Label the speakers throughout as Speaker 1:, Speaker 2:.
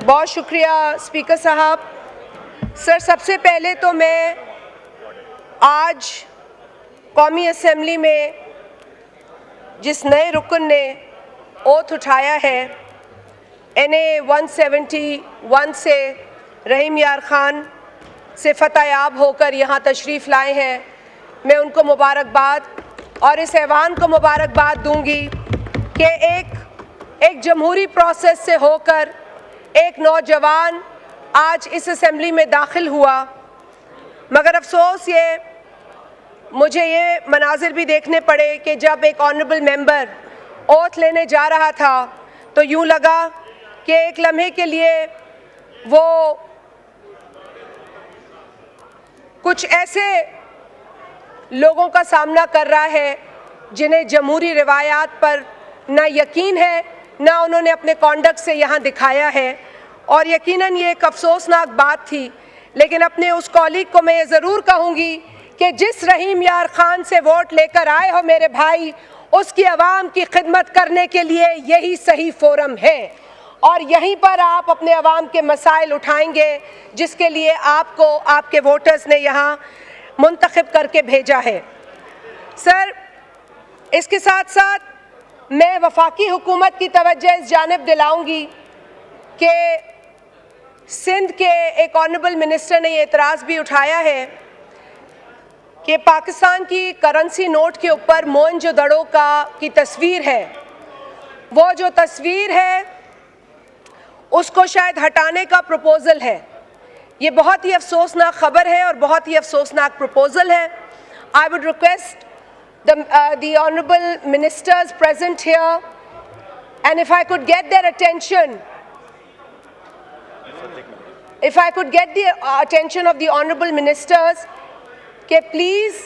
Speaker 1: बहुत शुक्रिया स्पीकर साहब। सर, सबसे पहले तो मैं आज कौमी असेंबली में जिस नए रुकन ने ओथ उठाया है NA 171 से रहीम यार खान से फतहयाब होकर यहाँ तशरीफ़ लाए हैं, मैं उनको मुबारकबाद और इस ऐवान को मुबारकबाद दूंगी कि एक जमहूरी प्रोसेस से होकर एक नौजवान आज इस असेंबली में दाखिल हुआ। मगर अफसोस मुझे ये मनाजिर भी देखने पड़े कि जब एक ऑनरेबल मेंबर ओथ लेने जा रहा था तो यूँ लगा कि एक लम्हे के लिए वो कुछ ऐसे लोगों का सामना कर रहा है जिन्हें जमहूरी रिवायात पर ना यकीन है, ना उन्होंने अपने कॉन्डक्ट से यहाँ दिखाया है। और यकीनन ये एक अफसोसनाक बात थी, लेकिन अपने उस कॉलीग को मैं ये ज़रूर कहूँगी कि जिस रहीम यार खान से वोट लेकर आए हो मेरे भाई, उसकी आवाम की खिदमत करने के लिए यही सही फोरम है और यहीं पर आप अपने आवाम के मसाइल उठाएंगे जिसके लिए आपको आपके वोटर्स ने यहाँ मुंतखब करके भेजा है। सर, इसके साथ साथ मैं वफाकी हुकूमत की तवज्जो इस जानिब दिलाऊंगी कि सिंध के एक ऑनरेबल मिनिस्टर ने ये एतराज़ भी उठाया है कि पाकिस्तान की करेंसी नोट के ऊपर मोहनजोदड़ो की तस्वीर है, वो जो तस्वीर है उसको शायद हटाने का प्रपोज़ल है। ये बहुत ही अफसोसनाक खबर है और बहुत ही अफसोसनाक प्रपोज़ल है। I would request the honorable ministers present here, and if I could get their attention, the attention of the honorable ministers कि प्लीज़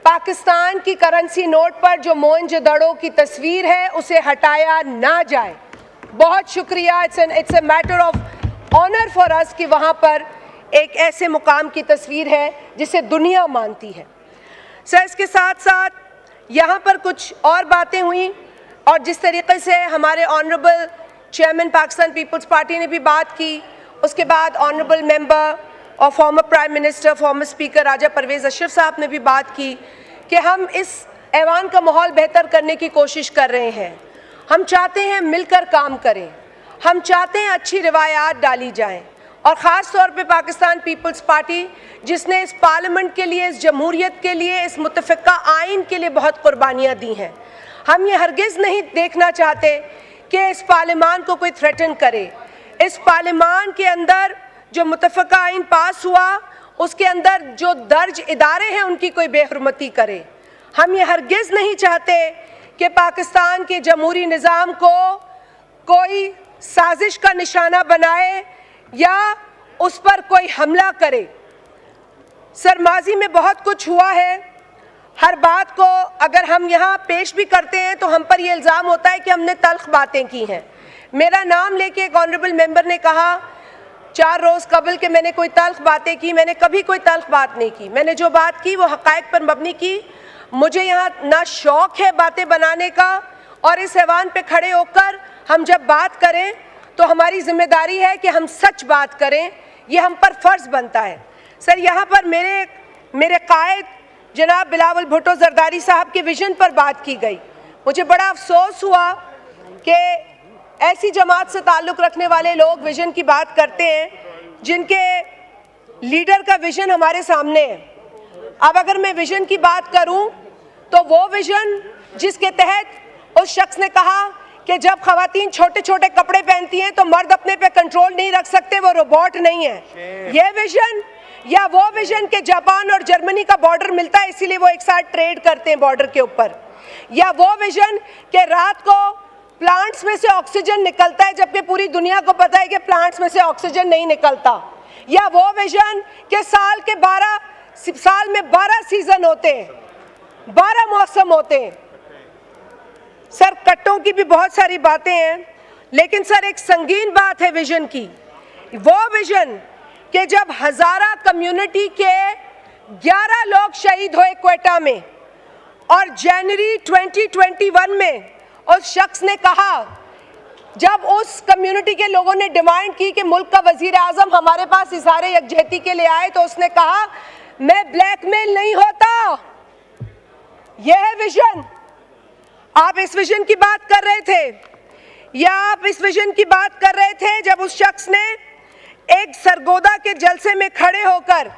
Speaker 1: पाकिस्तान की करेंसी नोट पर जो मोहनजोदड़ो की तस्वीर है उसे हटाया ना जाए। बहुत शुक्रिया। It's a matter of honour for us कि वहाँ पर एक ऐसे मुकाम की तस्वीर है जिसे दुनिया मानती है। सर, इसके साथ साथ यहाँ पर कुछ और बातें हुई और जिस तरीके से हमारे honourable chairman Pakistan Peoples Party ने भी बात की, उसके बाद ऑनरेबल मेंबर और former prime minister former speaker Raja Pervez Ashraf Sahab ने भी बात की कि हम इस ऐवान का माहौल बेहतर करने की कोशिश कर रहे हैं। हम चाहते हैं मिलकर काम करें, हम चाहते हैं अच्छी रिवायात डाली जाएँ और ख़ास तौर पे पाकिस्तान पीपल्स पार्टी जिसने इस पार्लियामेंट के लिए, इस जमहूरियत के लिए, इस मुत्तफ़िक़ा आइन के लिए बहुत कुर्बानियाँ दी हैं। हम ये हरगिज़ नहीं देखना चाहते कि इस पार्लियामान को कोई थ्रेटन करे। इस पार्लियामान के अंदर जो मुत्तफ़िक़ा आइन पास हुआ उसके अंदर जो दर्ज इदारे हैं उनकी कोई बेहुरमती करे। हम ये हरगिज़ नहीं चाहते कि पाकिस्तान के जमहूरी निज़ाम को कोई साजिश का निशाना बनाए या उस पर कोई हमला करे। सर, माजी में बहुत कुछ हुआ है। हर बात को अगर हम यहाँ पेश भी करते हैं तो हम पर यह इल्ज़ाम होता है कि हमने तल्ख बातें की हैं। मेरा नाम लेके एक ऑनरेबल मेंबर ने कहा 4 रोज़ कबल कि मैंने कोई तल्ख बातें की। मैंने कभी कोई तल्ख बात नहीं की। मैंने जो बात की वो हक़ाइक़ पर मबनी की। मुझे यहाँ ना शौक़ है बातें बनाने का और इस ऐवान पे खड़े होकर हम जब बात करें तो हमारी जिम्मेदारी है कि हम सच बात करें, ये हम पर फ़र्ज़ बनता है। सर, यहाँ पर मेरे कायद जनाब बिलावल भुट्टो जरदारी साहब के विज़न पर बात की गई। मुझे बड़ा अफसोस हुआ कि ऐसी जमात से ताल्लुक़ रखने वाले लोग विज़न की बात करते हैं जिनके लीडर का विज़न हमारे सामने है। अब अगर मैं विज़न की बात करूं तो वो विज़न जिसके तहत उस शख्स ने कहा कि जब ख़वातीन छोटे छोटे कपड़े पहनती हैं तो मर्द अपने पे कंट्रोल नहीं रख सकते, वो रोबोट नहीं है। ये विज़न या वो विज़न के जापान और जर्मनी का बॉर्डर मिलता है इसीलिए वो एक साथ ट्रेड करते हैं बॉर्डर के ऊपर, या वो विज़न के रात को प्लांट्स में से ऑक्सीजन निकलता है जबकि पूरी दुनिया को पता है कि प्लांट्स में से ऑक्सीजन नहीं निकलता, या वो विज़न के साल में 12 सीज़न होते हैं, 12 मौसम होते हैं। सर, कट्टों की भी बहुत सारी बातें हैं, लेकिन सर एक संगीन बात है विज़न की, वो विज़न कि जब हज़ारा कम्युनिटी के 11 लोग शहीद हुए क्वेटा में और जनवरी 2021 में उस शख्स ने कहा जब उस कम्युनिटी के लोगों ने डिमांड की कि मुल्क का वजीर आजम हमारे पास इज़हार यकजहती के लिए आए, तो उसने कहा मैं ब्लैकमेल नहीं होता। यह है विजन। आप इस विजन की बात कर रहे थे, या आप इस विजन की बात कर रहे थे जब उस शख्स ने एक सरगोदा के जलसे में खड़े होकर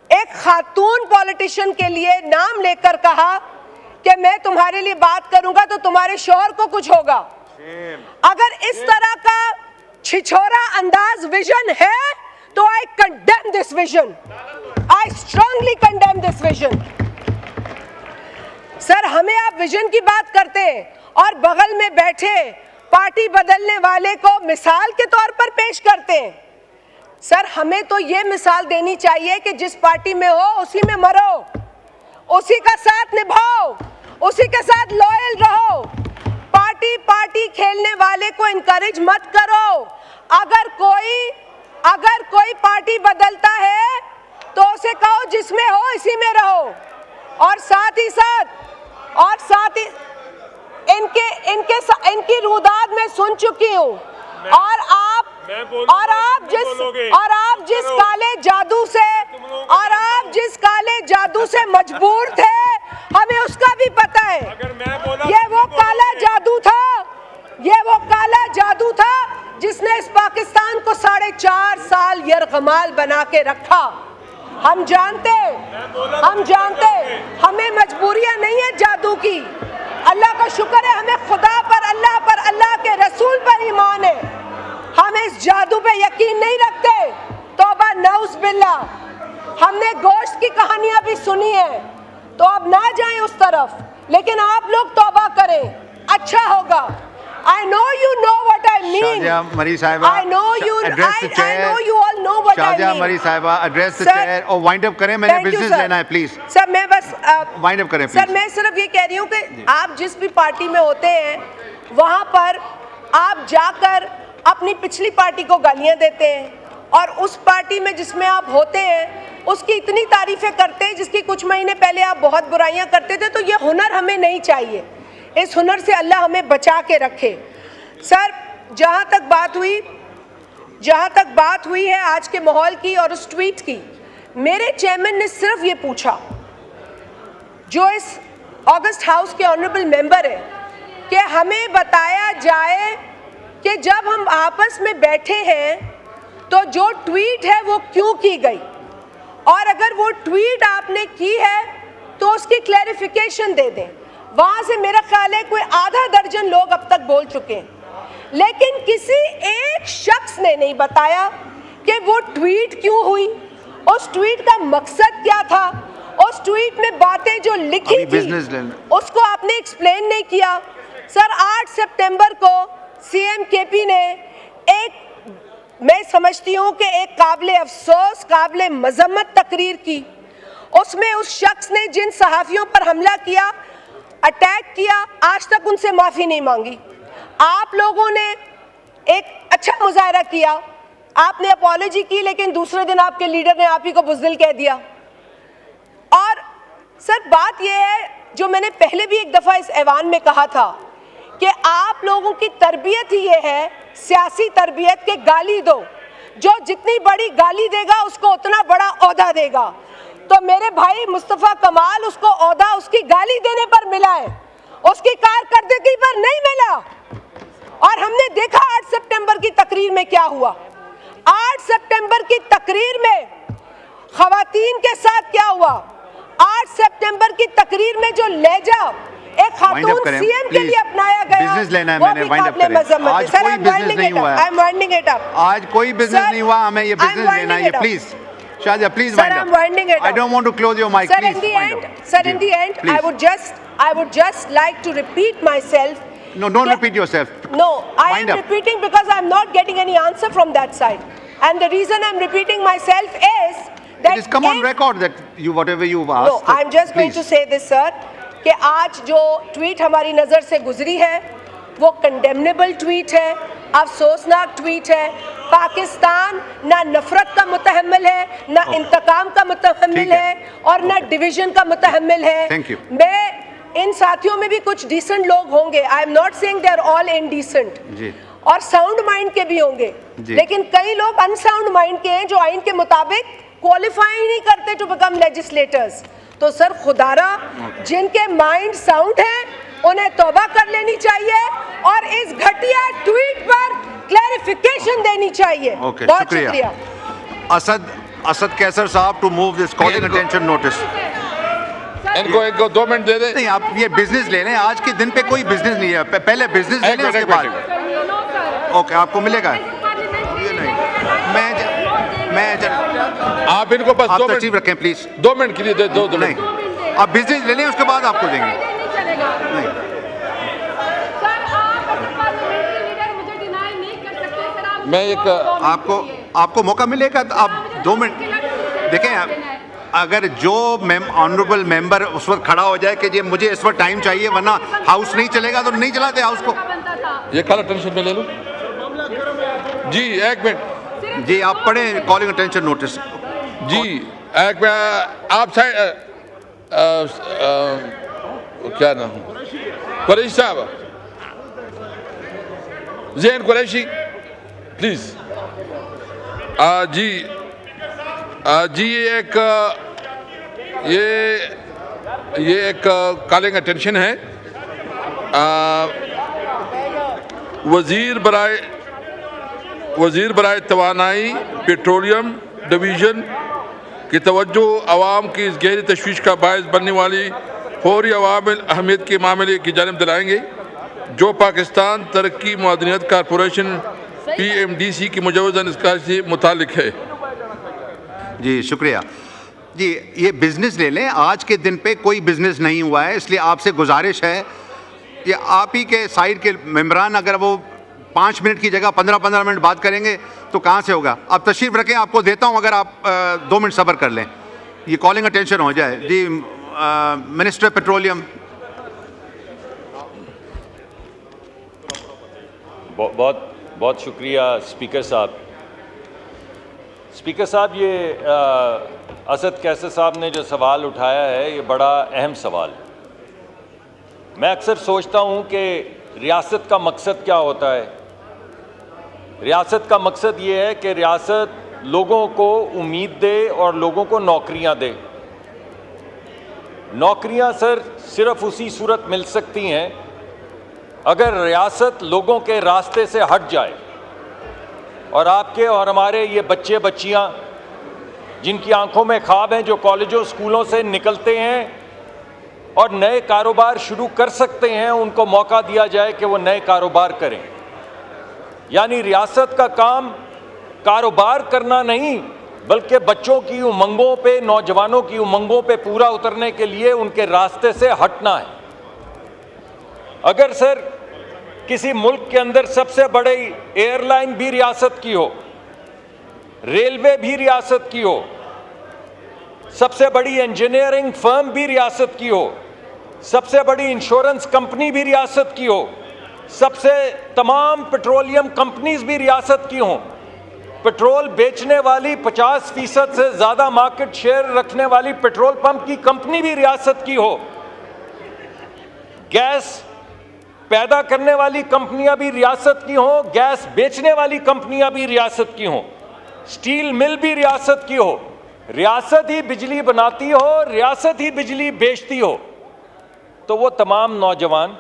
Speaker 1: एक खातून पॉलिटिशियन के लिए नाम लेकर कहा कि मैं तुम्हारे लिए बात करूंगा तो तुम्हारे शौहर को कुछ होगा। अगर इस तरह का छिछोरा अंदाज विजन है तो आई condemn this vision, I strongly condemn this vision. Sir, हमें आप विजन की बात करते हैं और बगल में बैठे पार्टी बदलने वाले को मिसाल के तौर पर पेश करते हैं। सर, हमें तो ये मिसाल देनी चाहिए कि जिस पार्टी में हो उसी में मरो, उसी का साथ निभाओ, उसी के साथ लॉयल रहो। पार्टी पार्टी खेलने वाले को इनकरेज मत करो। अगर कोई पार्टी बदलता है तो उसे कहो जिसमें हो इसी में रहो। और साथ ही इनकी रुदाद में सुन चुकी हूँ। और आप जिस काले जादू से मजबूर थे, हमें उसका भी पता है। ये वो काला जादू था जिसने इस पाकिस्तान को 4.5 साल यरगमाल बना के रखा। हम जानते, हमें मजबूरियां नहीं है जादू की। अल्लाह का शुक्र है, हमें खुदा पर, अल्लाह के रसूल पर ईमान है। हम इस जादू पे यकीन नहीं रखते। तौबा नऊज़ बिल्लाह। हमने गोश्त की कहानियां भी सुनी है, तो अब ना जाएं उस तरफ, लेकिन आप लोग तौबा करें, अच्छा होगा। I know you know what I mean.
Speaker 2: Shazia Mari Sahiba,
Speaker 1: I know you all know what I mean.
Speaker 2: Shazia Mari Sahiba, address the chair और wind up करें, मैंने business लेना है, please.
Speaker 1: सर, मैं बस
Speaker 2: wind up करें, please.
Speaker 1: Sir, मैं सिर्फ ये कह रही हूँ कि आप जिस भी पार्टी में होते हैं वहाँ पर आप जाकर अपनी पिछली पार्टी को गालियाँ देते हैं, और उस पार्टी में जिसमें आप होते हैं उसकी इतनी तारीफें करते हैं जिसकी कुछ महीने पहले आप बहुत बुराइयाँ करते थे। तो ये हुनर हमें नहीं चाहिए। इस हुनर से अल्लाह हमें बचा के रखे। सर, जहाँ तक बात हुई है आज के माहौल की और उस ट्वीट की, मेरे चेयरमैन ने सिर्फ ये पूछा, जो इस ऑगस्ट हाउस के ऑनरेबल मेंबर है, कि हमें बताया जाए कि जब हम आपस में बैठे हैं तो जो ट्वीट है वो क्यों की गई, और अगर वो ट्वीट आपने की है तो उसकी क्लैरिफिकेशन दे दें। वहाँ से मेरा ख्याल है कोई आधा दर्जन लोग अब तक बोल चुके हैं, लेकिन किसी एक शख्स ने नहीं बताया कि वो ट्वीट क्यों हुई, उस ट्वीट का मकसद क्या था, उस ट्वीट में बातें जो लिखी थी उसको आपने एक्सप्लेन नहीं किया। सर, 8 सितंबर को सीएम केपी ने मैं समझती हूँ कि एक काबिले अफसोस, काबिले मजम्मत तकरीर की। उसमें उस शख्स ने जिन सहाफ़ियों पर हमला किया, अटैक किया, आज तक उनसे माफ़ी नहीं मांगी। आप लोगों ने एक अच्छा मुजाहरा किया, आपने अपॉलॉजी की, लेकिन दूसरे दिन आपके लीडर ने आप ही को बुज़दिल कह दिया। और सर, बात यह है, जो मैंने पहले भी एक दफ़ा इस ऐवान में कहा था, कि आप लोगों की तरबियत ही ये है, सियासी तरबियत, के गाली दो, जो जितनी बड़ी गाली देगा उसको उतना बड़ा ओहदा देगा। तो मेरे भाई मुस्तफ़ा कमाल, उसको ओहदा उसकी गाली देने पर मिला है, उसकी कारकर्दगी पर नहीं मिला। और हमने देखा 8 सितंबर की तकरीर में क्या हुआ। 8 सितंबर की तकरीर में खवातीन के साथ क्या हुआ। 8 सितंबर की तकरीर में जो लहजा एक खातून सीएम के लिए अपनाया गया,
Speaker 2: बिजनेस लेना है, मैंने वाइंड अप करें। आज कोई बिजनेस नहीं हुआ है, आज कोई बिजनेस नहीं हुआ, हमें ये बिजनेस लेना है, please Shazia, please wind up. I don't want to close your mic.
Speaker 1: Sir, in the end, I would just like to repeat myself.
Speaker 2: No, don't repeat yourself.
Speaker 1: No, I am repeating because I am not getting any answer from that side. And the reason I am repeating myself is that
Speaker 2: it is come on record that whatever you've asked.
Speaker 1: No, I am just going to say this, sir, कि आज जो tweet हमारी नज़र से गुजरी है वो condemnable tweet है, अफसोसनाक ट्वीट है। पाकिस्तान ना नफरत का मुतहम्मिल है, ना इंतकाम का मुतहम्मिल है, और ना डिवीजन का मुतहम्मिल है। इन साथियों में भी कुछ डिसेंट लोग होंगे, I am not saying they are all indecent, और साउंड माइंड के भी होंगे, लेकिन कई लोग अनसाउंड माइंड के हैं जो आइन के मुताबिक क्वालिफाई नहीं करते टू बिकम लेजिस्लेटर्स। तो सर खुदारा जिनके माइंड साउंड है उन्हें तौबा कर लेनी चाहिए और इस घटिया ट्वीट पर क्लैरिफिकेशन देनी चाहिए। बहुत शुक्रिया।
Speaker 2: असद कैसर साहब to move this calling attention notice.
Speaker 3: इनको 2 मिनट दे दे।
Speaker 2: नहीं, आप ये बिजनेस ले लें, आज के दिन पे कोई बिजनेस नहीं है, पहले बिजनेस ले लें उसके बाद। ओके, आपको मिलेगा। ये नहीं,
Speaker 3: आप इनको बस 2
Speaker 2: मिनट रखें प्लीज।
Speaker 3: 2 मिनट के लिए दे दो।
Speaker 2: नहीं, आप बिजनेस ले लें उसके बाद आपको देंगे। नहीं,
Speaker 3: मैं एक
Speaker 2: आपको मौका मिलेगा तो आप 2 मिनट देखें। अगर जो ऑनरेबल मेंबर उस वक्त खड़ा हो जाए कि ये मुझे इस वक्त टाइम चाहिए वरना हाउस नहीं चलेगा, तो नहीं चलाते हाउस को।
Speaker 3: ये कल अटेंशन में ले लो जी। 1 मिनट
Speaker 2: जी, आप पढ़ें कॉलिंग अटेंशन नोटिस।
Speaker 3: जी, एक मिनट आप साइड क्या नाम कुरैशी साहब, ज़ैन कुरैशी प्लीज। जी जी, ये एक कॉलिंग अटेंशन है। वज़ीर बराए तवानाई पेट्रोलियम डिवीज़न की तवज्जो आवाम की इस गहरी तशवीश का बायस बनने वाली फौरी अवामिल अहमियत के मामले की जानिब दिलाएंगे जो पाकिस्तान तरक्की मुआदनियत कॉरपोरेशन PMDC की मुजवज़ा निकासी से मुतालिक है।
Speaker 2: जी शुक्रिया। जी, ये बिज़नेस ले लें, आज के दिन पे कोई बिज़नेस नहीं हुआ है, इसलिए आपसे गुजारिश है कि आप ही के साइड के मेंबरान अगर वो 5 मिनट की जगह 15-15 मिनट बात करेंगे तो कहाँ से होगा। आप तशरीफ़ रखें, आपको देता हूँ, अगर आप 2 मिनट सब्र कर लें, ये कॉलिंग अटेंशन हो जाए। जी, मिनिस्टर पेट्रोलियम।
Speaker 4: बहुत बहुत शुक्रिया स्पीकर साहब। स्पीकर साहब, ये असद कैसर साहब ने जो सवाल उठाया है ये बड़ा अहम सवाल है। मैं अक्सर सोचता हूँ कि रियासत का मकसद क्या होता है। रियासत का मकसद ये है कि रियासत लोगों को उम्मीद दे और लोगों को नौकरियाँ दे। नौकरियाँ सर सिर्फ उसी सूरत मिल सकती हैं अगर रियासत लोगों के रास्ते से हट जाए और आपके और हमारे ये बच्चे बच्चियाँ जिनकी आंखों में ख्वाब हैं, जो कॉलेजों स्कूलों से निकलते हैं और नए कारोबार शुरू कर सकते हैं, उनको मौका दिया जाए कि वो नए कारोबार करें। यानी रियासत का काम कारोबार करना नहीं बल्कि बच्चों की उमंगों पे, नौजवानों की उमंगों पे पूरा उतरने के लिए उनके रास्ते से हटना है। अगर सर किसी मुल्क के अंदर सबसे बड़ी एयरलाइन भी रियासत की हो, रेलवे भी रियासत की हो, सबसे बड़ी इंजीनियरिंग फर्म भी रियासत की हो, सबसे बड़ी इंश्योरेंस कंपनी भी रियासत की हो, सबसे तमाम पेट्रोलियम कंपनीज भी रियासत की हों, पेट्रोल बेचने वाली 50% से ज़्यादा मार्केट शेयर रखने वाली पेट्रोल पंप की कंपनी भी रियासत की हो, गैस पैदा करने वाली कंपनियां भी रियासत की हों, गैस बेचने वाली कंपनियां भी रियासत की हों, स्टील मिल भी रियासत की हो, रियासत ही बिजली बनाती हो, रियासत ही बिजली बेचती हो, तो वो तमाम नौजवान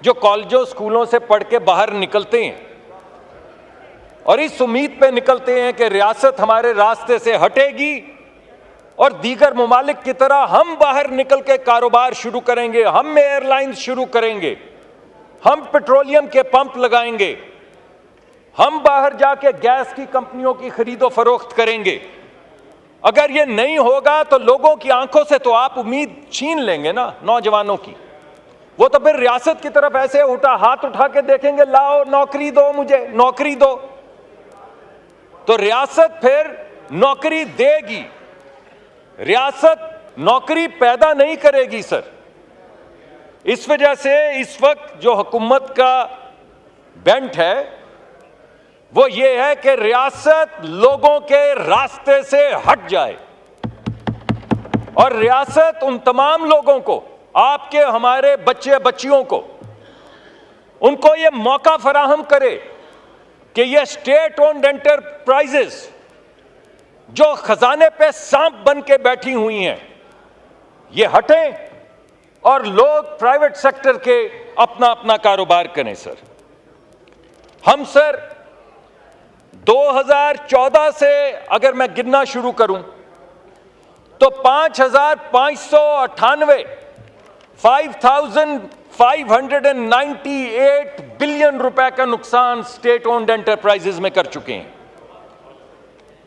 Speaker 4: जो कॉलेजों स्कूलों से पढ़ के बाहर निकलते हैं और इस उम्मीद पे निकलते हैं कि रियासत हमारे रास्ते से हटेगी और दीगर ममालिक की तरह हम बाहर निकल के कारोबार शुरू करेंगे, हम एयरलाइंस शुरू करेंगे, हम पेट्रोलियम के पंप लगाएंगे, हम बाहर जाके गैस की कंपनियों की खरीदो फरोख्त करेंगे। अगर ये नहीं होगा तो लोगों की आंखों से तो आप उम्मीद छीन लेंगे ना नौजवानों की। वो तो फिर रियासत की तरफ ऐसे हाथ उठा के देखेंगे, लाओ नौकरी दो, मुझे नौकरी दो। तो रियासत फिर नौकरी देगी, रियासत नौकरी पैदा नहीं करेगी सर। इस वजह से इस वक्त जो हुकूमत का बेंट है वो ये है कि रियासत लोगों के रास्ते से हट जाए और रियासत उन तमाम लोगों को आपके हमारे बच्चे बच्चियों को, उनको ये मौका फराहम करे कि ये स्टेट ओन्ड एंटरप्राइजेस जो खजाने पे सांप बन के बैठी हुई हैं, ये हटें और लोग प्राइवेट सेक्टर के अपना अपना कारोबार करें। सर, हम सर 2014 से अगर मैं गिनना शुरू करूं तो 5,598 बिलियन रुपए का नुकसान स्टेट ओन्ड एंटरप्राइजेस में कर चुके हैं।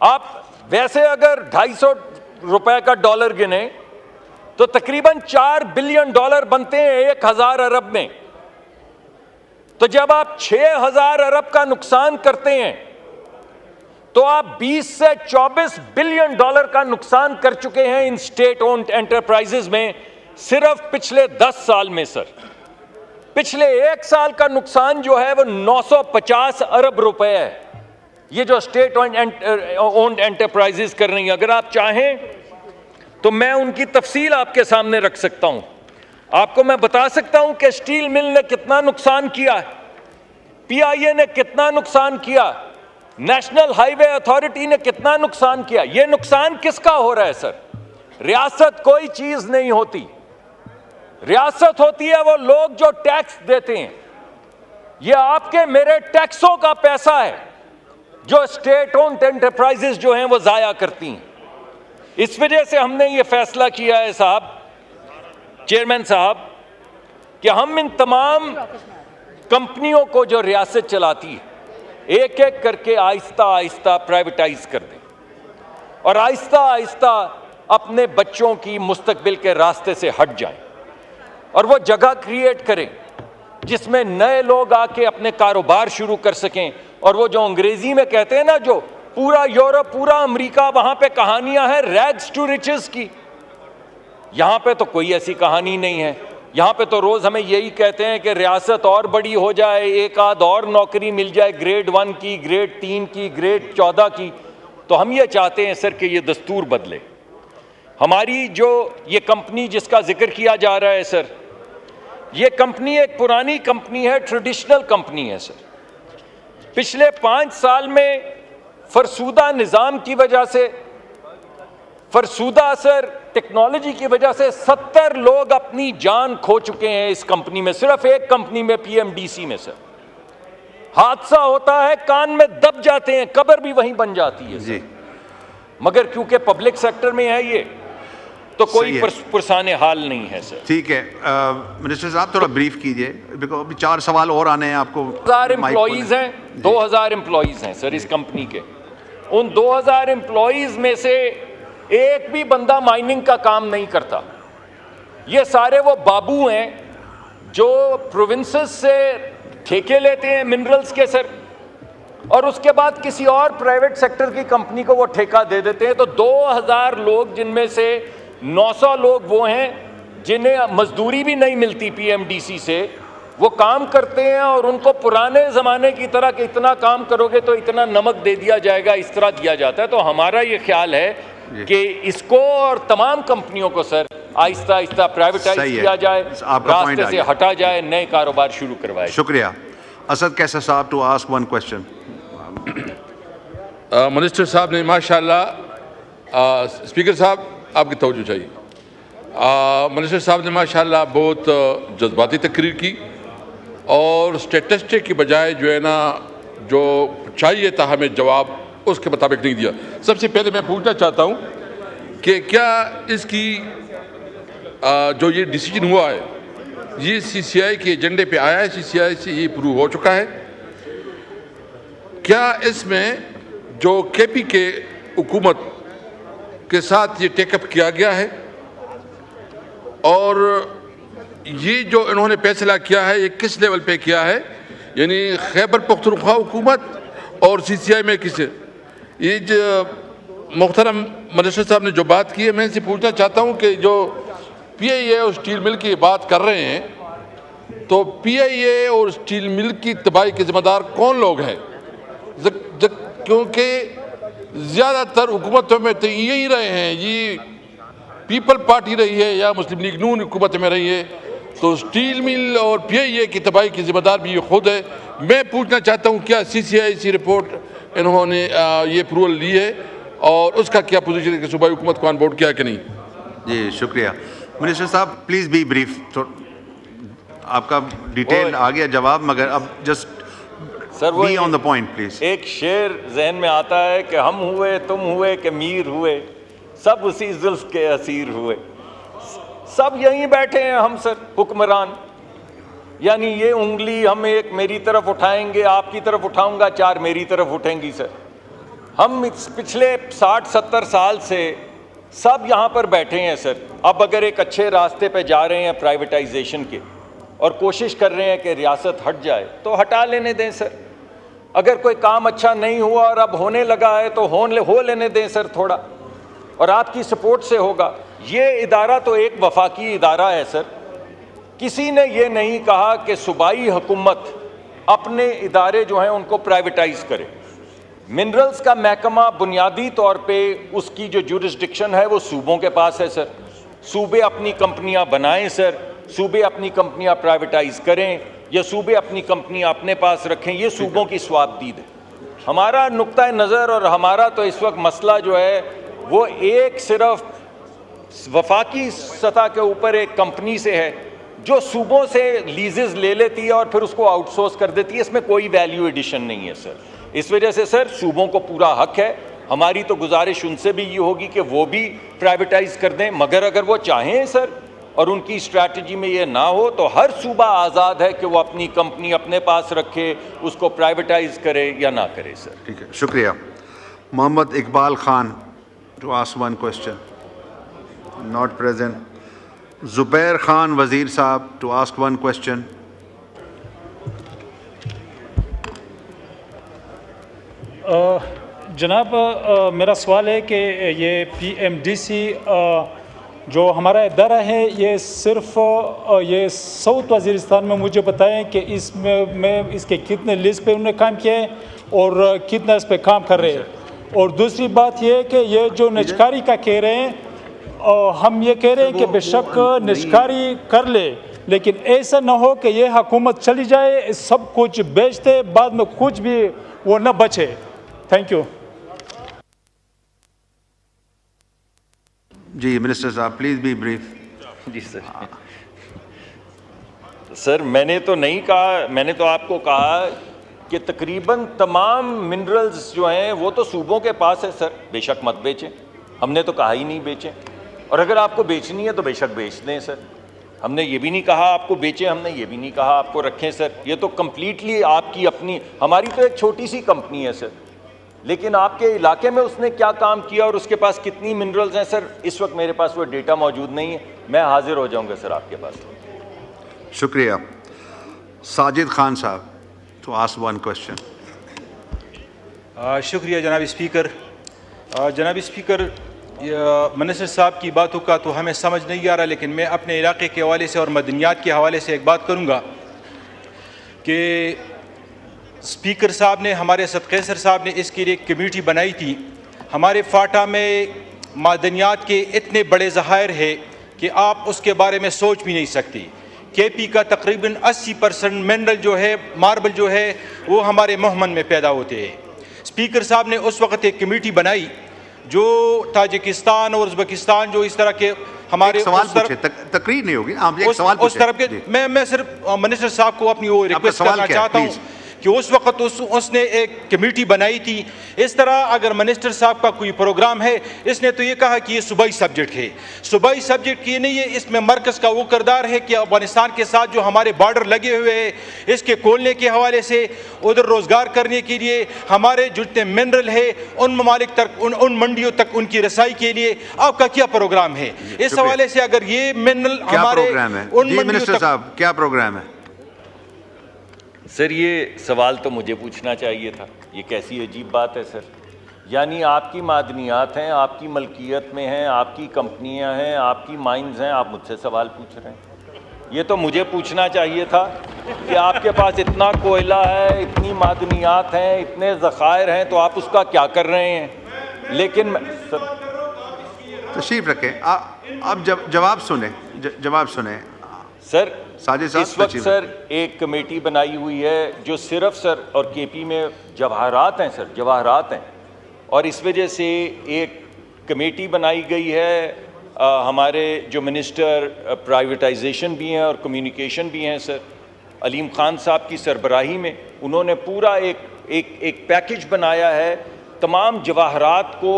Speaker 4: आप वैसे अगर 250 रुपए का डॉलर गिने तो तकरीबन $4 बिलियन बनते हैं 1000 अरब में। तो जब आप 6000 अरब का नुकसान करते हैं तो आप 20 से 24 बिलियन डॉलर का नुकसान कर चुके हैं इन स्टेट ओन्ड एंटरप्राइजेस में सिर्फ पिछले 10 साल में। सर, पिछले 1 साल का नुकसान जो है वो 950 अरब रुपए है, ये जो स्टेट ओन्ड एंटरप्राइजेस कर रही हैं। अगर आप चाहें तो मैं उनकी तफसील आपके सामने रख सकता हूं। आपको मैं बता सकता हूं कि स्टील मिल ने कितना नुकसान किया है, पीआईए ने कितना नुकसान किया, नेशनल हाईवे अथॉरिटी ने कितना नुकसान किया। यह नुकसान किसका हो रहा है? सर, रियासत कोई चीज नहीं होती। रियासत होती है वो लोग जो टैक्स देते हैं। यह आपके मेरे टैक्सों का पैसा है जो स्टेट ओन्ड एंटरप्राइजेस जो हैं वो जाया करती हैं। इस वजह से हमने ये फैसला किया है साहब, चेयरमैन साहब, कि हम इन तमाम कंपनियों को जो रियासत चलाती है एक एक करके आहिस्ता आहिस्ता प्राइवेटाइज कर दें और आहिस्ता आहिस्ता अपने बच्चों की मुस्तकबिल के रास्ते से हट जाएं और वो जगह क्रिएट करें जिसमें नए लोग आके अपने कारोबार शुरू कर सकें। और वो जो अंग्रेजी में कहते हैं ना, जो पूरा यूरोप, पूरा अमेरिका, वहां पे कहानियां हैं रैग्स टू रिचेस की, यहां पे तो कोई ऐसी कहानी नहीं है। यहां पे तो रोज हमें यही कहते हैं कि रियासत और बड़ी हो जाए, एक आध और नौकरी मिल जाए, ग्रेड 1 की, ग्रेड 3 की, ग्रेड 14 की। तो हम ये चाहते हैं सर कि ये दस्तूर बदले। हमारी जो ये कंपनी जिसका जिक्र किया जा रहा है सर, ये कंपनी एक पुरानी कंपनी है, ट्रेडिशनल कंपनी है सर। पिछले 5 साल में फरसूदा निज़ाम की वजह से, फरसूदा सर टेक्नोलॉजी की वजह से 70 लोग अपनी जान खो चुके हैं इस कंपनी में, सिर्फ एक कंपनी में, पीएमडीसी में। सर, हादसा होता है, कान में दब जाते हैं, कब्र भी वहीं बन जाती है जी। मगर क्योंकि पब्लिक सेक्टर में है ये, तो कोई पुरसाने हाल नहीं है सर।
Speaker 2: ठीक है, मिनिस्टर साहब थोड़ा ब्रीफ कीजिए, बिकॉज अभी 4 सवाल और आने हैं आपको।
Speaker 4: 2000 एम्प्लॉइज हैं, 2000 एम्प्लॉइज हैं सर इस कंपनी के। उन 2000 एम्प्लॉइज में से एक भी बंदा माइनिंग का काम नहीं करता। ये सारे वो बाबू हैं जो प्रोविंसेस से ठेके लेते हैं मिनरल्स के सर, और उसके बाद किसी और प्राइवेट सेक्टर की कंपनी को वो ठेका दे देते हैं। तो 2000 लोग, जिनमें से 900 लोग वो हैं जिन्हें मजदूरी भी नहीं मिलती पीएमडीसी से, वो काम करते हैं और उनको पुराने ज़माने की तरह कि इतना काम करोगे तो इतना नमक दे दिया जाएगा, इस तरह दिया जाता है। तो हमारा ये ख्याल है कि इसको और तमाम कंपनियों को सर आहिस्ता आहिस्ता प्राइवेटाइज किया जाए, रास्ते से हटा जाए, नए कारोबार शुरू करवाए।
Speaker 2: शुक्रिया। असद कैसर साहब to ask one question.
Speaker 3: Minister साहब ने माशाल्लाह, स्पीकर साहब आपकी तवज्जो चाहिए, मिनिस्टर साहब ने माशाल्लाह बहुत जज्बाती तकरीर की और स्टेटिस्टिक की बजाय जो है ना, जो चाहिए था हमें जवाब, उसके मुताबिक नहीं दिया। सबसे पहले मैं पूछना चाहता हूँ कि क्या इसकी जो ये डिसीजन हुआ है, ये सीसीआई के एजेंडे पे आया है, सीसीआई से ये प्रूव हो चुका है? क्या इसमें जो केपी के हुकूमत के साथ ये टेकअप किया गया है, और ये जो इन्होंने फैसला किया है ये किस लेवल पे किया है, यानी खैबर पख्तूनख्वा हुकूमत और सीसीआई में किसे? ये जो मोहतरम मिनिस्टर साहब ने जो बात की है, मैं इनसे पूछना चाहता हूँ कि जो पीआईए और स्टील मिल की बात कर रहे हैं, तो पीआईए और स्टील मिल की तबाही के जिम्मेदार कौन लोग हैं? क्योंकि ज़्यादातर हुकूमतों में तो यही रहे हैं, ये पीपल पार्टी रही है या मुस्लिम लीग नून हुकूमत में रही है, तो स्टील मिल और PIA की तबाही की जिम्मेदार भी ये खुद है। मैं पूछना चाहता हूँ क्या CCIC रिपोर्ट इन्होंने ये अप्रूवल ली है और उसका क्या पोजीशन है कि सूबाई हुकूमत को ऑन बोर्ड किया कि नहीं?
Speaker 2: जी शुक्रिया। मिनिस्टर साहब प्लीज़ बी ब्रीफ। तो आपका डिटेल आ गया जवाब, मगर अब जस्ट
Speaker 4: सर वो
Speaker 2: be on the point please.
Speaker 4: एक शेर जहन में आता है कि हम हुए तुम हुए कि मीर हुए, सब उसी जुल्फ के असीर हुए। सब यहीं बैठे हैं हम सर हुक्मरान, यानी ये उंगली हम एक मेरी तरफ उठाएंगे, आपकी तरफ उठाऊंगा, 4 मेरी तरफ उठेंगी सर। हम पिछले 60-70 साल से सब यहाँ पर बैठे हैं सर। अब अगर एक अच्छे रास्ते पे जा रहे हैं प्राइवेटाइजेशन के और कोशिश कर रहे हैं कि रियासत हट जाए तो हटा लेने दें सर। अगर कोई काम अच्छा नहीं हुआ और अब होने लगा है तो हो लेने दें सर थोड़ा, और आपकी सपोर्ट से होगा। ये इदारा तो एक वफाकी इदारा है सर। किसी ने ये नहीं कहा कि सूबाई हुकूमत अपने इदारे जो हैं उनको प्राइवेटाइज करे। मिनरल्स का महकमा बुनियादी तौर पे उसकी जो जुरिस्डिक्शन है वो सूबों के पास है सर। सूबे अपनी कंपनियां बनाएं सर, सूबे अपनी कंपनियां प्राइवेटाइज करें या सूबे अपनी कंपनियां अपने पास रखें, ये सूबों की स्वाबदीद है। हमारा नुक्ता नज़र और हमारा तो इस वक्त मसला जो है वो एक सिर्फ वफाकी सतह के ऊपर एक कंपनी से है जो सूबों से लीजेस ले लेती है और फिर उसको आउटसोर्स कर देती है। इसमें कोई वैल्यू एडिशन नहीं है सर। इस वजह से सर सूबों को पूरा हक है। हमारी तो गुजारिश उनसे भी ये होगी कि वो भी प्राइवेटाइज कर दें, मगर अगर वो चाहें सर और उनकी स्ट्रैटेजी में ये ना हो तो हर सूबा आज़ाद है कि वो अपनी कंपनी अपने पास रखे, उसको प्राइवेटाइज करे या ना करे सर।
Speaker 2: ठीक है, शुक्रिया। Mohammad Iqbal Khan to ask one question, not present. Zubair Khan Wazir साहब टू आस्क वन क्वेश्चन।
Speaker 5: जनाब मेरा सवाल है कि ये PMDC जो हमारा इदारा है ये सिर्फ ये साउथ वज़ीरिस्तान में मुझे बताएं कि इसमें इसके कितने लिस्ट पे उन्होंने काम किया है और कितना इस पे काम कर रहे हैं। और दूसरी बात ये है कि ये जो निजकारी का कह रहे हैं, हम ये कह रहे हैं कि बेशक निजकारी कर ले, लेकिन ऐसा ना हो कि ये हुकूमत चली जाए, सब कुछ बेच दे, बाद में कुछ भी वो न बचे। Thank you.
Speaker 2: जी मिनिस्टर साहब प्लीज बी ब्रीफ।
Speaker 4: जी सर। सर मैंने तो नहीं कहा, मैंने तो आपको कहा कि तकरीबन तमाम मिनरल्स जो हैं वो तो सूबों के पास है सर, बेशक मत बेचें। हमने तो कहा ही नहीं बेचें, और अगर आपको बेचनी है तो बेशक बेच दें सर। हमने ये भी नहीं कहा आपको बेचें, हमने ये भी नहीं कहा आपको रखें सर। ये तो कम्प्लीटली आपकी अपनी, हमारी तो एक छोटी सी कंपनी है सर, लेकिन आपके इलाके में उसने क्या काम किया और उसके पास कितनी मिनरल्स हैं सर, इस वक्त मेरे पास वो डेटा मौजूद नहीं है। मैं हाजिर हो जाऊंगा सर आपके पास।
Speaker 2: शुक्रिया। साजिद खान साहब टू आस्क वन क्वेश्चन।
Speaker 6: शुक्रिया जनाब स्पीकर। जनाब स्पीकर, मिनिस्टर साहब की बातों का तो हमें समझ नहीं आ रहा, लेकिन मैं अपने इलाके के हवाले से और मदनियात के हवाले से एक बात करूँगा कि स्पीकर साहब ने, हमारे सदकैसर साहब ने इसके लिए एक कमेटी बनाई थी। हमारे फाटा में मादनियात के इतने बड़े ज़खायर है कि आप उसके बारे में सोच भी नहीं सकती। KP का तकरीबन 80% मिनरल जो है, मार्बल जो है, वो हमारे मोहम्मद में पैदा होते हैं। स्पीकर साहब ने उस वक़्त एक कमेटी बनाई जो ताजिकिस्तान और उज़्बेकिस्तान जो इस तरह के हमारे
Speaker 2: तकरीर नहीं होगी, आप एक सवाल
Speaker 6: उस तरफ के, मैं सिर्फ मिनिस्टर साहब को अपनी वो रिक्वेस्ट करना चाहता हूँ कि उस वक्त उसने एक कमेटी बनाई थी। इस तरह अगर मिनिस्टर साहब का कोई प्रोग्राम है, इसने तो ये कहा कि ये सूबाई सब्जेक्ट है। सूबाई सब्जेक्ट ये नहीं है, इसमें मरकज़ का वो किरदार है कि अफगानिस्तान के साथ जो हमारे बॉर्डर लगे हुए हैं, इसके खोलने के हवाले से, उधर रोज़गार करने के लिए, हमारे जितने मिनरल है उन ममालिक तक, उन मंडियों तक उनकी रसाई के लिए आपका क्या प्रोग्राम है? इस हवाले से अगर ये मिनरल हमारे उन
Speaker 2: मिनिस्टर साहब क्या प्रोग्राम है?
Speaker 4: सर ये सवाल तो मुझे पूछना चाहिए था, ये कैसी अजीब बात है सर। यानी आपकी मादनियात हैं, आपकी मलकियत में हैं, आपकी कंपनियां हैं, आपकी माइंस हैं, आप मुझसे सवाल पूछ रहे हैं। ये तो मुझे पूछना चाहिए था कि आपके पास इतना कोयला है, इतनी मादनियात हैं, इतने ज़खायर हैं, तो आप उसका क्या कर रहे हैं? लेकिन
Speaker 2: तशरीफ रखें। अब जवाब सुने, जवाब सुने
Speaker 4: सर।
Speaker 2: साजिद साहब।
Speaker 4: इस वक्त सर एक कमेटी बनाई हुई है जो सिर्फ सर और केपी में जवाहरात हैं सर, जवाहरात हैं, और इस वजह से एक कमेटी बनाई गई है। हमारे जो मिनिस्टर प्राइवेटाइजेशन भी हैं और कम्युनिकेशन भी हैं सर, अलीम खान साहब की सरबराही में, उन्होंने पूरा एक पैकेज बनाया है तमाम जवाहरात को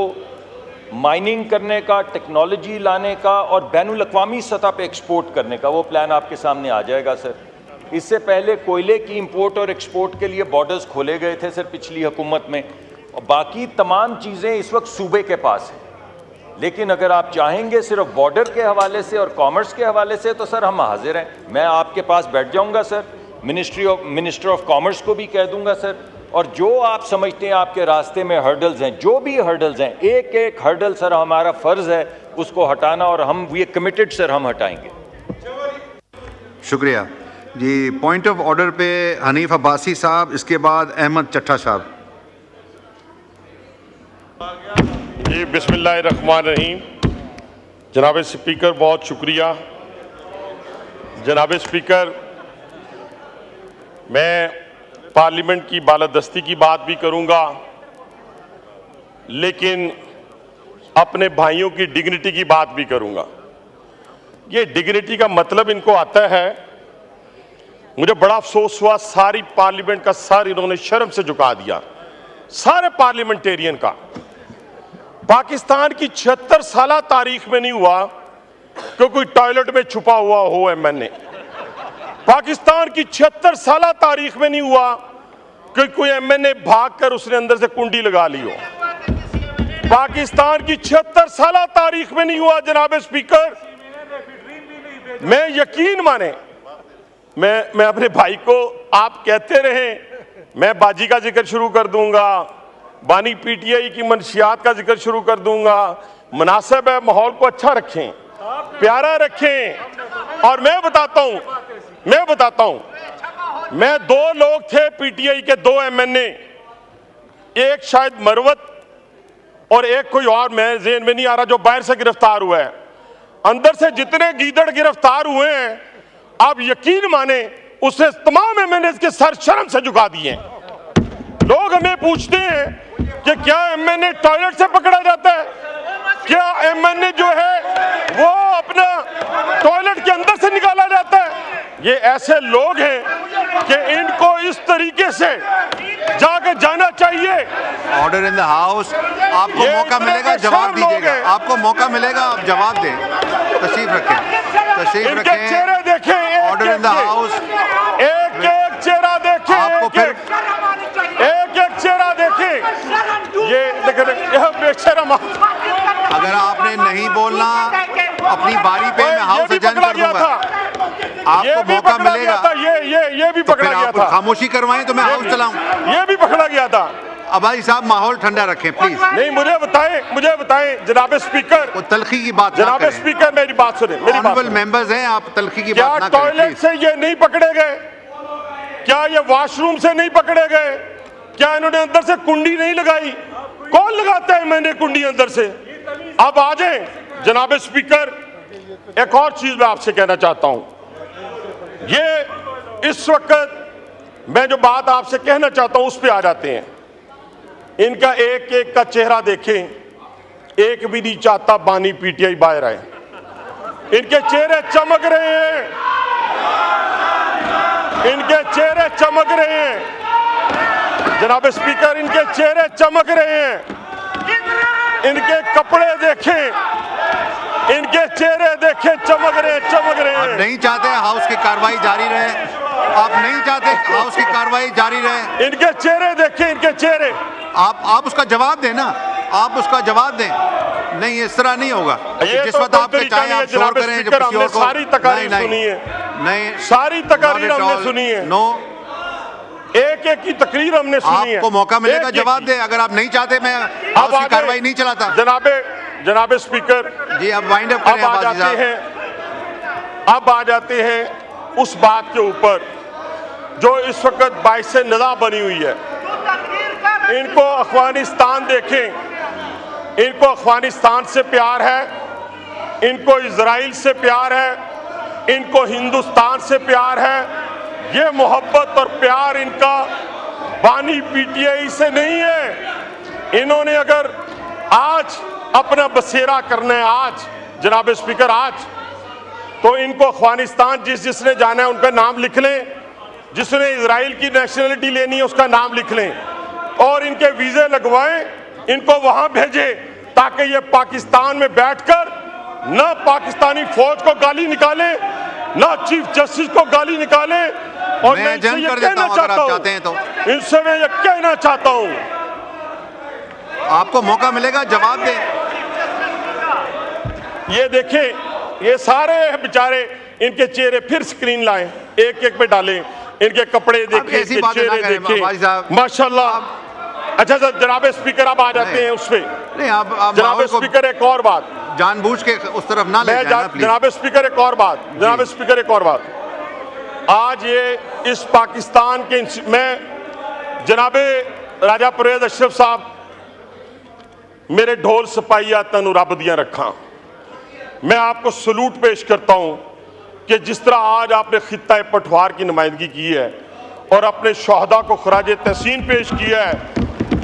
Speaker 4: माइनिंग करने का, टेक्नोलॉजी लाने का और बैनुल अक़वामी सतह पे एक्सपोर्ट करने का। वो प्लान आपके सामने आ जाएगा सर। इससे पहले कोयले की इंपोर्ट और एक्सपोर्ट के लिए बॉर्डर्स खोले गए थे सर पिछली हुकूमत में, और बाकी तमाम चीज़ें इस वक्त सूबे के पास हैं। लेकिन अगर आप चाहेंगे सिर्फ बॉर्डर के हवाले से और कॉमर्स के हवाले से, तो सर हम हाजिर हैं। मैं आपके पास बैठ जाऊंगा सर, मिनिस्टर ऑफ कॉमर्स को भी कह दूंगा सर, और जो आप समझते हैं आपके रास्ते में हर्डल्स हैं, जो भी हर्डल्स हैं, एक एक हर्डल सर हमारा फ़र्ज़ है उसको हटाना, और हम ये कमिटेड सर हम हटाएंगे।
Speaker 2: शुक्रिया जी। पॉइंट ऑफ ऑर्डर पे हनीफ अब्बासी साहब, इसके बाद अहमद चट्टा साहब।
Speaker 7: जी बिस्मिल्लाहिर्रहमानिर्रहीम। जनाब स्पीकर बहुत शुक्रिया। जनाब स्पीकर, मैं पार्लियामेंट की बालादस्ती की बात भी करूंगा, लेकिन अपने भाइयों की डिग्निटी की बात भी करूंगा। ये डिग्निटी का मतलब इनको आता है, मुझे बड़ा अफसोस हुआ, सारी पार्लियामेंट का सर इन्होंने शर्म से झुका दिया, सारे पार्लियामेंटेरियन का। पाकिस्तान की 76 साल तारीख में नहीं हुआ कि कोई टॉयलेट में छुपा हुआ हो एमएनए। पाकिस्तान की 76 साल तारीख में नहीं हुआ कि कोई एमएनए भागकर उसने अंदर से कुंडी लगा ली हो। पाकिस्तान की 76 साल तारीख में नहीं हुआ जनाब स्पीकर। मैं यकीन माने, मैं अपने भाई को, आप कहते रहे, मैं बाजी का जिक्र शुरू कर दूंगा, बानी पीटीआई की मनशियात का जिक्र शुरू कर दूंगा। मुनासिब है, माहौल को अच्छा रखें, प्यारा रखें। और मैं बताता हूं, मैं 2 लोग थे पीटीआई के, 2 एमएनए, एक शायद मरवत और एक कोई और, मैं ज़हन में नहीं आ रहा, जो बाहर से गिरफ्तार हुआ है। अंदर से जितने गीदड़ गिरफ्तार हुए हैं, आप यकीन माने उसने तमाम एमएनए के सर शर्म से झुका दिए। लोग हमें पूछते हैं कि क्या एमएनए टॉयलेट से पकड़ा जाता है, क्या एमएनए जो है वो अपना टॉयलेट के अंदर से निकाला जाता है। ये ऐसे लोग हैं कि इनको इस तरीके से जाकर जाना चाहिए।
Speaker 2: Order in the house. आपको मौका मिलेगा, जवाब दीजिएगा, आपको मौका मिलेगा, आप जवाब दें। तशरीफ रखें,
Speaker 7: चेहरे देखें।
Speaker 2: Order in the house.
Speaker 7: एक एक चेहरा देखें,
Speaker 2: आपको फिर
Speaker 7: एक एक चेहरा देखें। ये बेशरम,
Speaker 2: अगर आपने नहीं बोलना अपनी बारी पे, मैं हाउस एडजर्न कर दूंगा। आपको मौका मिलेगा।
Speaker 7: ये भी पकड़ा गया था।
Speaker 2: खामोशी करवाएं तो मैं हाउस चलाऊं।
Speaker 7: ये भी पकड़ा गया था।
Speaker 2: अब भाई साहब माहौल ठंडा रखें प्लीज।
Speaker 7: नहीं, मुझे बताएं जनाब स्पीकर।
Speaker 2: वो तलखी की बात
Speaker 7: जनाब स्पीकर, मेरी बात सुने, मेरी बात।
Speaker 2: मेंबर्स हैं, आप तलखी की बात ना करें।
Speaker 7: टॉयलेट से ये नहीं पकड़े गए? क्या ये वॉशरूम से नहीं पकड़े गए? क्या इन्होंने अंदर से कुंडी नहीं लगाई? कौन लगाता है मैंने कुंडी अंदर से? अब आ जाए जनाब स्पीकर। एक और चीज मैं आपसे कहना चाहता हूं, ये इस वक्त मैं जो बात आपसे कहना चाहता हूं उस पे आ जाते हैं। इनका एक एक का चेहरा देखें, एक भी नहीं चाहता बानी पीटीआई बाहर आए। इनके चेहरे चमक रहे हैं, इनके चेहरे चमक रहे हैं जनाब स्पीकर, इनके चेहरे चमक रहे हैं। इनके कपड़े देखें, इनके चेहरे देखें, चमक रहे हैं।
Speaker 2: आप नहीं चाहते हाउस की कार्रवाई जारी रहे? आप नहीं चाहते हाउस की कार्रवाई जारी रहे?
Speaker 7: इनके चेहरे देखें, इनके चेहरे।
Speaker 2: आप उसका जवाब दें ना, आप उसका जवाब दें। नहीं, इस तरह नहीं होगा। जिस वक्त आप चाहे आप शोर करें, जब किसी और को।
Speaker 7: सारी तकारीर सुनी है,
Speaker 2: नहीं,
Speaker 7: सारी तकारीर हमने सुनी है।
Speaker 2: नो,
Speaker 7: एक एक की तकरीर हमने सुनी है।
Speaker 2: आपको मौका मिलेगा, जवाब दे। अगर आप नहीं चाहते मैं हाउस की कार्रवाई नहीं चलाता।
Speaker 7: जनाब स्पीकर जी, अब वाइंड अप करें। अब आ जाते हैं उस बात के ऊपर जो इस वक्त बाइस नज़ा बनी हुई है। इनको अफगानिस्तान देखें, इनको अफगानिस्तान से प्यार है, इनको इजराइल से प्यार है, इनको हिंदुस्तान से प्यार है। ये मोहब्बत और प्यार इनका बानी पीटीआई से नहीं है। इन्होंने अगर आज अपना बसेरा करना है, आज जनाब स्पीकर, आज तो इनको अफगानिस्तान जिसने जाना है उनका नाम लिख लें, जिसने इजराइल की नेशनलिटी लेनी है उसका नाम लिख लें और इनके वीजे लगवाएं, इनको वहां भेजें ताकि ये पाकिस्तान में बैठकर ना पाकिस्तानी फौज को गाली निकाले, ना चीफ जस्टिस को गाली निकाले। और मैं इनसे ये कहना चाहता हूं, इनसे मैं ये कहना चाहता हूं,
Speaker 2: आपको मौका मिलेगा, जवाब दें।
Speaker 7: ये देखें, ये सारे बेचारे, इनके चेहरे फिर स्क्रीन लाएं, एक एक पे डालें, इनके कपड़े देखें, इनके चेहरे देखें, माशाल्लाह। अच्छा सर, जनाब स्पीकर आप आ जाते हैं उस पे।
Speaker 2: नहीं, आप
Speaker 7: जनाब स्पीकर एक और बात,
Speaker 2: जानबूझ के उस तरफ ना ले जाना प्लीज।
Speaker 7: जनाब स्पीकर एक और बात, जनाब स्पीकर एक और बात, आज ये इस पाकिस्तान के मैं जनाबे राजा परवेज अशरफ साहब मेरे ढोल सपाइया तनु रब दियां रखा, मैं आपको सलूट पेश करता हूं कि जिस तरह आज आपने खित्ता पठवार की नुमाइंदगी की है और अपने शहदा को खराज तहसीन पेश किया है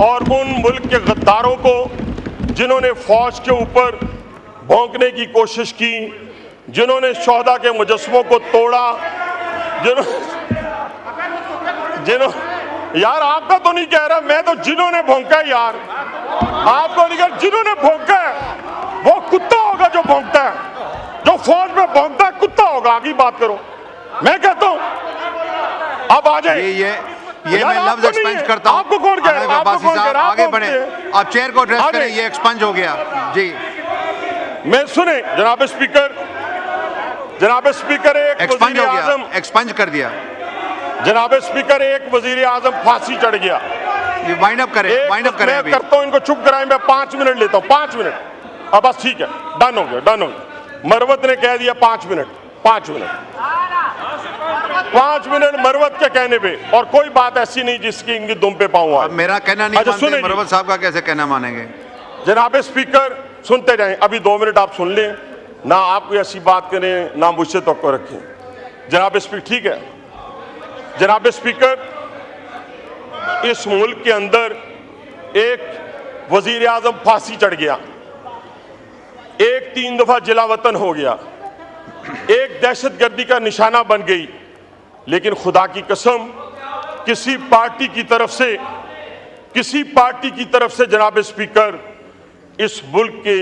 Speaker 7: और उन मुल्क के गद्दारों को जिन्होंने फौज के ऊपर भौंकने की कोशिश की, जिन्होंने शहदा के मुजस्मों को तोड़ा, यार आपका तो नहीं कह रहा, मैं तो जिन्होंने भौंका है यार, आपको नहीं कह, जिन्होंने भौंका है वो कुत्ता होगा जो भौंकता है, जो फौज में भौंकता है कुत्ता होगा। आगे बात करो, मैं कहता हूं अब आ जाए।
Speaker 2: ये मैं लफ्ज एक्सपेंज करता हूं।
Speaker 7: आपको कौन कह रहा है? आपको कौन कह रहा है?
Speaker 2: आगे बढ़े, आप चेयर को एड्रेस करें, ये एक्सपेंज हो गया जी।
Speaker 7: मैं सुने जनाब स्पीकर, जनाब स्पीकर एक
Speaker 2: एक्सपेंज हो गया, एक्सपेंज कर दिया
Speaker 7: जनाब स्पीकर, एक वजीर आजम फांसी चढ़ गया।
Speaker 2: ये वाइंड अप करें, वाइंड अप करें।
Speaker 7: मैं करता हूं, इनको चुप कराएं, मैं 5 मिनट लेता हूं, 5 मिनट। अब बस ठीक है, डन हो गया, डन हो गया। मरवत ने कह दिया 5 मिनट, 5 मिनट, 5 मिनट मरवत के कहने पे, और कोई बात ऐसी नहीं जिसकी इनकी दुम पे पाऊं।
Speaker 2: अब मेरा कहना नहीं मानते, मरवत साहब का कैसे कहना मानेंगे?
Speaker 7: जनाब स्पीकर सुनते जाएं, अभी 2 मिनट आप सुन लें ना, आप कोई ऐसी बात करें ना मुझसे तो रखें। जनाब स्पीकर, ठीक है जनाब स्पीकर, इस मुल्क के अंदर एक वजीर आजम फांसी चढ़ गया, एक 3 दफा जिला वतन हो गया, एक दहशतगर्दी का निशाना बन गई, लेकिन खुदा की कसम किसी पार्टी की तरफ से जनाब स्पीकर इस मुल्क के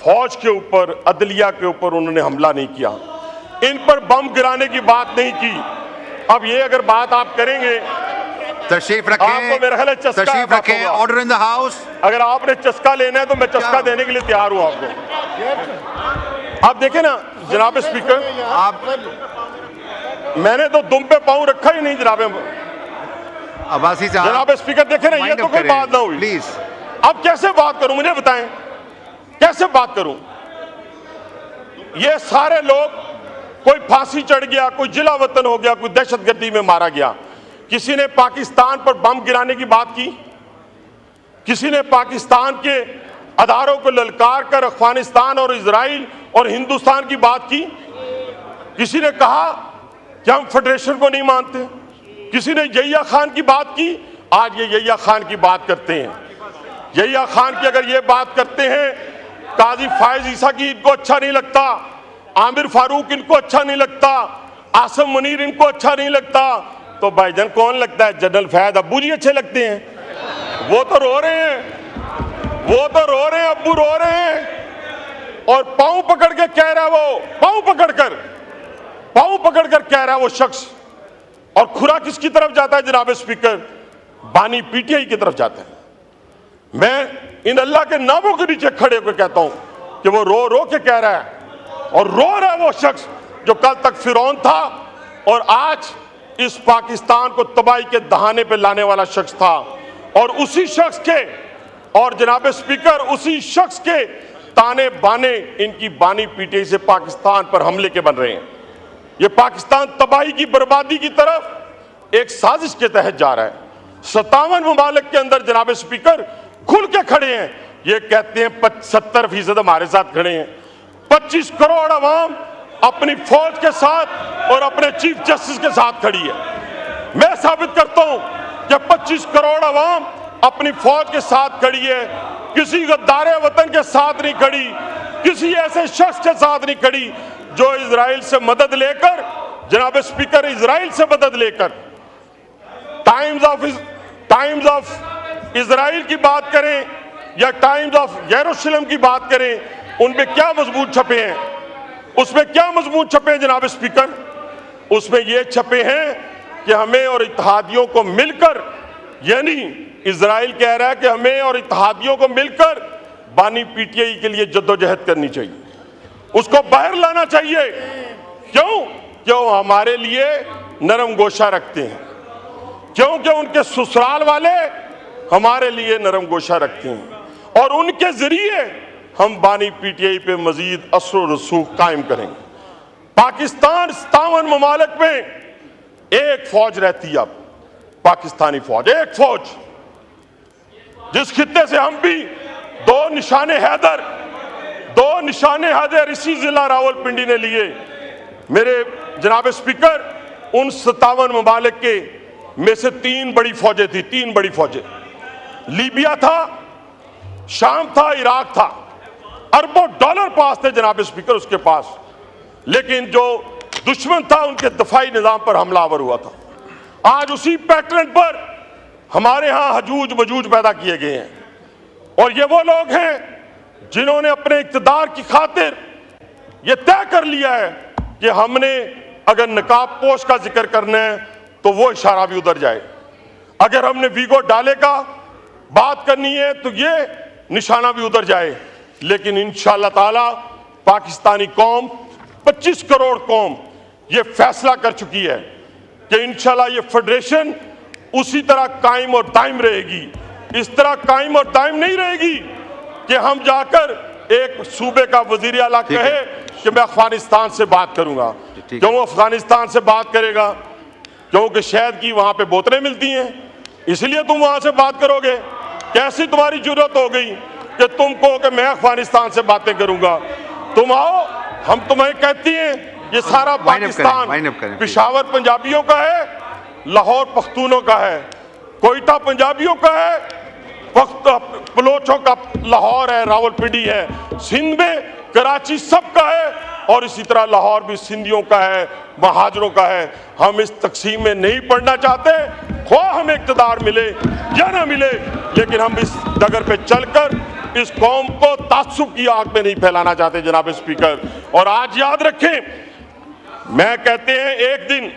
Speaker 7: फौज के ऊपर, अदलिया के ऊपर उन्होंने हमला नहीं किया, इन पर बम गिराने की बात नहीं की। अब ये अगर बात आप करेंगे,
Speaker 2: तशरीफ रखें,
Speaker 7: आपको मेरा ख्याल है
Speaker 2: तशरीफ रखें, ऑर्डर इन द हाउस।
Speaker 7: अगर आपने चस्का लेना है तो मैं चस्का देने के लिए तैयार हूं आपको। आप देखें ना जनाब स्पीकर,
Speaker 2: आप,
Speaker 7: मैंने तो दुम पे पांव रखा ही नहीं जनाब
Speaker 2: अब्बासी साहब।
Speaker 7: जनाब स्पीकर देखें ना, ये तो कोई बात ना हुई
Speaker 2: प्लीज।
Speaker 7: अब कैसे बात करूं, मुझे बताएं कैसे बात करूं? ये सारे लोग, कोई फांसी चढ़ गया, कोई जिला वतन हो गया, कोई दहशतगर्दी में मारा गया, किसी ने पाकिस्तान पर बम गिराने की बात की, किसी ने पाकिस्तान के अदारों को ललकार कर अफगानिस्तान और इजराइल और हिंदुस्तान की बात की, किसी ने कहा कि हम फेडरेशन को नहीं मानते, किसी ने यहिया खान की बात की। आज ये यहिया खान की बात करते हैं, यहिया खान की अगर ये बात करते हैं, काजी फायज ईसा की इनको अच्छा नहीं लगता, आमिर फारूक इनको अच्छा नहीं लगता, आसम मुनीर इनको अच्छा नहीं लगता, तो भाईजान कौन लगता है? जनरल फैज अब्बू जी अच्छे लगते हैं। वो तो रो रहे हैं, वो तो रो रहे हैं, अब्बू रो रहे हैं, और पांव पकड़ के कह रहा है, वो पांव पकड़ कर कह रहा है वो शख्स। और खुरा किसकी तरफ जाता है जनाब स्पीकर? बानी पीटीआई की तरफ जाता है। मैं इन अल्लाह के नामों के नीचे खड़े होकर कहता हूं कि वो रो रो के कह रहा है, और रो रहा है वो शख्स जो कल तक फिरौन था और आज इस पाकिस्तान को तबाही के दहाने पे लाने वाला शख्स था। और उसी शख्स के, और जनाब स्पीकर, उसी शख्स के ताने बाने इनकी बानी पीटीआई से पाकिस्तान पर हमले के बन रहे हैं। ये पाकिस्तान तबाही की, बर्बादी की तरफ एक साजिश के तहत जा रहा है। 57 ममालिक के अंदर जनाब स्पीकर खुल के खड़े हैं, ये कहते हैं 70% हमारे साथ खड़े हैं, 25 करोड़ अवाम अपनी फौज के साथ और अपने चीफ जस्टिस के साथ खड़ी है। मैं साबित करता हूं कि 25 करोड़ अवाम अपनी फौज के साथ खड़ी है, किसी गद्दारे वतन के साथ नहीं खड़ी, किसी ऐसे शख्स के साथ नहीं खड़ी जो इजराइल से मदद लेकर, जनाब स्पीकर, इजराइल से मदद लेकर टाइम्स ऑफ इजराइल की बात करें या टाइम्स ऑफ यरूशलेम की बात करें, उनमें क्या मजबूत छपे हैं? उसमें क्या मजबूत छपे हैं जनाब स्पीकर? उसमें ये छपे हैं कि हमें और इत्तेहादियों को मिलकर, यानी इजराइल कह रहा है कि हमें और इत्तेहादियों को मिलकर बानी पीटीआई के लिए जद्दोजहद करनी चाहिए, उसको बाहर लाना चाहिए। क्यों हमारे लिए नरम गोशा रखते हैं, क्योंकि उनके ससुराल वाले हमारे लिए नरम गोशा रखते हैं और उनके जरिए हम बानी पीटीआई पे मजीद असर और रसूख कायम करेंगे। पाकिस्तान 57 ममालिक में एक फौज रहती है, अब पाकिस्तानी फौज, एक फौज, जिस खित्ते से हम भी दो निशाने हैदर इसी जिला रावलपिंडी ने लिए। मेरे जनाब स्पीकर, उन 57 ममालिक के में से 3 बड़ी फौजें थी, 3 बड़ी फौजें, लीबिया था, शाम था, इराक था, अरबों डॉलर पास थे जनाब स्पीकर उसके पास, लेकिन जो दुश्मन था उनके दफाई निजाम पर हमलावर हुआ था। आज उसी पैटर्न पर हमारे यहां हजूज मजूज पैदा किए गए हैं और ये वो लोग हैं जिन्होंने अपने इक्तदार की खातिर ये तय कर लिया है कि हमने अगर नकाब पोश का जिक्र करना है तो वो इशारा भी उधर जाए, अगर हमने वीगो डाले का बात करनी है तो ये निशाना भी उधर जाए। लेकिन इंशाअल्लाह ताला पाकिस्तानी कौम, 25 करोड़ कौम ये फैसला कर चुकी है कि इंशाअल्लाह ये फेडरेशन उसी तरह कायम और दायम रहेगी। इस तरह कायम और दायम नहीं रहेगी कि हम जाकर एक सूबे का वजीर आला कहे कि मैं अफगानिस्तान से बात करूंगा। क्यों अफगानिस्तान से बात करेगा? क्योंकि शहद की वहां पे बोतलें मिलती हैं, इसलिए तुम वहां से बात करोगे। कैसी तुम्हारी जरूरत हो गई कि तुम कहो कि मैं अफगानिस्तान से बातें करूंगा? तुम आओ, हम तुम्हें कहती हैं ये सारा पाकिस्तान पेशावर पंजाबियों का है, लाहौर पख्तूनों का है, कोयटा पंजाबियों का है, बलोचों का लाहौर है, रावलपिंडी है, सिंध में कराची सबका है और इसी तरह लाहौर भी सिंधियों का है, महाजरों का है। हम इस तकसीम में नहीं पढ़ना चाहते, ख्वाह हमें इक़्तिदार मिले या ना मिले, लेकिन हम इस डगर पे चलकर इस कौम को तासुब की आग में नहीं फैलाना चाहते जनाब स्पीकर। और आज याद रखें, मैं कहते हैं एक दिन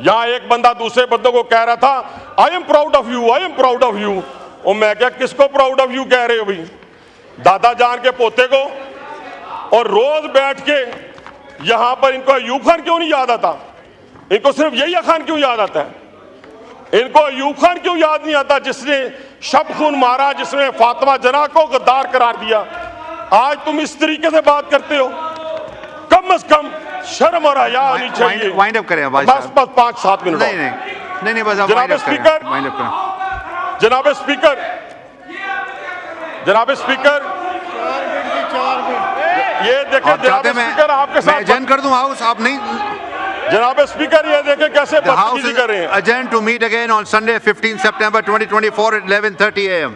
Speaker 7: यहां एक बंदा दूसरे बंदों को कह रहा था I am proud of you, I am proud of you. और मैं क्या, किसको प्राउड ऑफ यू कह रहे हो भाई? दादा जान के पोते को? और रोज बैठ के यहां पर इनको अयूब खान क्यों नहीं याद आता? इनको सिर्फ यही खान क्यों याद आता है? इनको अयूब खान क्यों याद नहीं आता जिसने शब खून मारा, जिसने फातिमा जना को गद्दार करार दिया? आज तुम इस तरीके से बात करते हो, कम अज कम शर्म और हया होनी चाहिए।
Speaker 2: वाइंड अप करें
Speaker 7: बस 5-7 मिनट।
Speaker 2: नहीं बस
Speaker 7: जनाब स्पीकर, जनाब स्पीकर, जनाब स्पीकर, ये देखें जनाब स्पीकर, आपके साथ
Speaker 2: एजेंड कर दूं हाउस, आप नहीं।
Speaker 7: जनाब स्पीकर, ये देखें कैसे बदतमीजी कर रहे हैं।
Speaker 2: Adjourned to meet again on Sunday 15 September 2024 at 11:30 AM